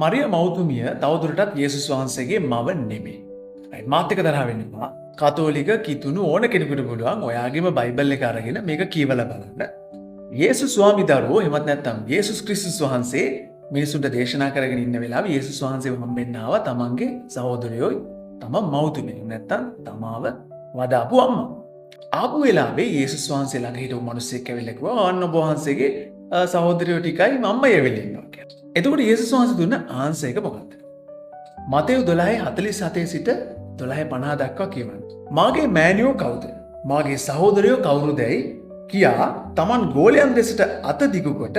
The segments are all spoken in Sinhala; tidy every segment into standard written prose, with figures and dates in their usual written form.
මරිය මෞතුමිය තවදුරටත් යේසුස් වහන්සේගේ මව නෙමෙයි. රයිට් මාත් එක තරහ වෙන්න එපා. කතෝලික කිතුණු ඕන කෙනෙකුට පුළුවන් ඔයාගේම බයිබල් එක අරගෙන මේක කියවලා බලන්න. යේසුස් ස්වාමි දරුවෝ එහෙමත් නැත්නම් යේසුස් ක්‍රිස්තුස් වහන්සේ මිනිසුන්ට දේශනා කරගෙන ඉන්න වෙලාවේ යේසුස් වහන්සේව හම්බෙන්න ආවා තමන්ගේ සහෝදරයෝයි තමන් මෞතුමිය නැත්නම් තමාව වදාපු අම්මා. ආපු වෙලාවේ යේසුස් වහන්සේ ළඟ හිටපු මිනිස්සෙක් ඇවිල්ලා කිව්වා අන්න ඔබ වහන්සේගේ සහෝදරයෝ ටිකයි මම්මයි ඇවිල්ලා ඉන්නවා කියලා. එතකොට යේසුස් වහන්සේ දුන්න ආන්සර් එක මොකක්ද? මතෙව් 12:47 සිට 12:50 දක්වා කියවන්න. මාගේ මෑණියෝ කවුද? මාගේ සහෝදරයෝ කවුරුදැයි කියා තමන් ගෝලයන් දෙසට අත දිගු කොට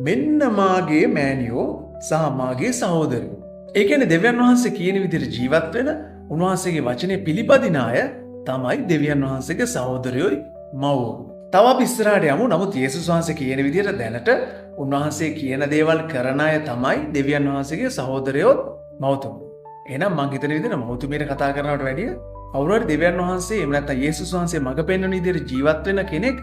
මෙන්න මාගේ මෑණියෝ සහ මාගේ සහෝදරයෝ. ඒ කියන්නේ දෙවියන් වහන්සේ කියන විදිහට ජීවත් වෙන උන්වහන්සේගේ වචනේ පිළිපදින අය තමයි දෙවියන් වහන්සේගේ සහෝදරයෝයි මව්වෝ. තව අපි ඉස්සරහට යමු. නමුත් යේසුස් වහන්සේ කියන විදිහට දැනට උන්වහන්සේ කියන දේවල් කරන අය තමයි දෙවියන් වහන්සේගේ සහෝදරයෝ මව්තුමෝ. එහෙනම් මං හිතන විදිහට මව්තුමියට කතා කරනවට වැඩිය කවුරු හරි දෙවියන් වහන්සේ එහෙම නැත්නම් යේසුස් වහන්සේ මඟ පෙන්වන විදිහට ජීවත් වෙන කෙනෙක්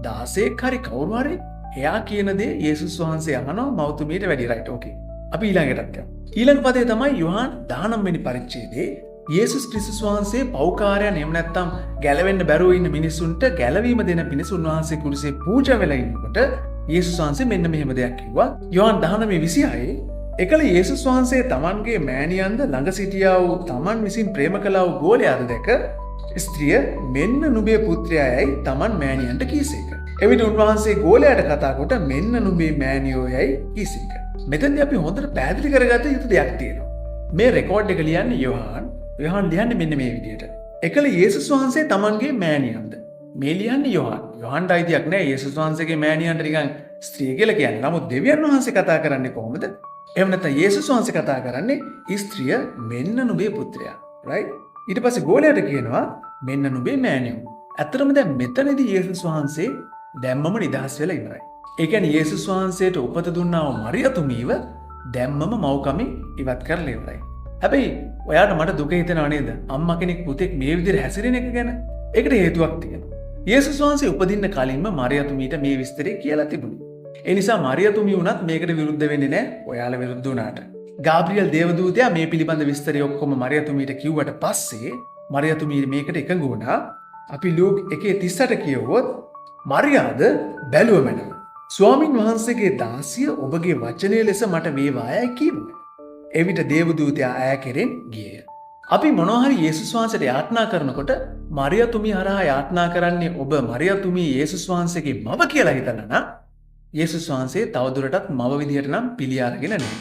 16ක් හරි කවුරු හරි එයා කියන දේ යේසුස් වහන්සේ අහනවා මව්තුමියට වැඩි. රයිට් ඕකේ. අපි ඊළඟටත් යමු. ඊළඟ පදේ තමයි යොහාන් 19 වෙනි පරිච්ඡේදයේ යේසුස් ක්‍රිස්තුස් වහන්සේ පෞකාරයන් එහෙම නැත්නම් ගැලවෙන්න බැරුව ඉන්න මිනිසුන්ට ගැලවීම දෙන පිණිස උන්වහන්සේ කුරුසේ පූජා වෙලා ඉන්නකොට යේසුස් වහන්සේ මෙන්න මෙහෙම දෙයක් කිව්වා. යොහාන් 19:26 එකල යේසුස් වහන්සේ තමන්ගේ මෑණියන්ද ළඟ සිටියා වූ තමන් විසින් ප්‍රේම කළා වූ ගෝලයාද දැක ස්ත්‍රිය මෙන්න නුඹේ පුත්‍රයායයි තමන් මෑණියන්ට කීසේක. එවිට උන්වහන්සේ ගෝලයාට කතා කොට මෙන්න නුඹේ මෑණියෝයයි කීසේක. මෙතනදී අපි හොඳට පැහැදිලි කරගත යුතු දෙයක් තියෙනවා. මේ රෙකෝඩ් එක ලියන්නේ යොහාන් ලියන්නේ මෙන්න මේ විදිහට. එකල යේසුස් වහන්සේ තමන්ගේ මෑණියන්ද. මේ ලියන්නේ යොහාන්. යොහාන්ට අයිතියක් නැහැ යේසුස් වහන්සේගේ මෑණියන්ට නිකන් ස්ත්‍රිය කියලා කියන්නේ. නමුත් දෙවියන් වහන්සේ කතා කරන්නේ කොහොමද? එහෙම නැත්නම් යේසුස් වහන්සේ කතා කරන්නේ ස්ත්‍රිය මෙන්න නුඹේ පුත්‍රයා. රයිට්? ඊට පස්සේ ගෝලයාට කියනවා මෙන්න නුඹේ මෑණියෝ. ඇත්තටම දැන් මෙතනදී යේසුස් වහන්සේ දැම්මම නිදහස් වෙලා ඉවරයි. ඒ කියන්නේ යේසුස් වහන්සේට උපත දුන්නා වූ මරියතුමීව දැම්මම මව්කමින් ඉවත් කරලා ඉවරයි. හැබැයි ඔයාට මට දුක හිතෙනව නේද? අම්මා කෙනෙක් පුතෙක් මේ විදිහට හැසිරෙන එක ගැන. ඒකට හේතුවක් තියෙනවා. යේසුස් වහන්සේ උපදින්න කලින්ම මරියතුමීට මේ විස්තරය කියලා තිබුණා. ඒ නිසා මරියතුමී වුණත් මේකට විරුද්ධ වෙන්නේ නැහැ. ඔයාලා විරුද්ධ වුණාට. ගාබ්‍රියල් දේවදූතයා මේ පිළිබඳ විස්තරය ඔක්කොම මරියතුමීට කිව්වට පස්සේ මරියතුමී මේකට එකඟ වුණා. අපි ලූක් 1:38 කියවුවොත් මරියාද බැලුව මැනව. ස්වාමින් වහන්සේගේ දාසිය ඔබගේ වචනය ලෙස මට වේවායයි කිව්වා. එවිට දේවදූතයා ඈ කෙරෙන් ගියේය. අපි මොනවා හරි යේසුස් වහන්සේට යාඥා කරනකොට මරියතුමී හරහා යාඥා කරන්නේ ඔබ මරියතුමී යේසුස් වහන්සේගේ මව කියලා හිතලා නම් යේසුස් වහන්සේ තවදුරටත් මව විදියට නම් පිළි අරගෙන නැහැ.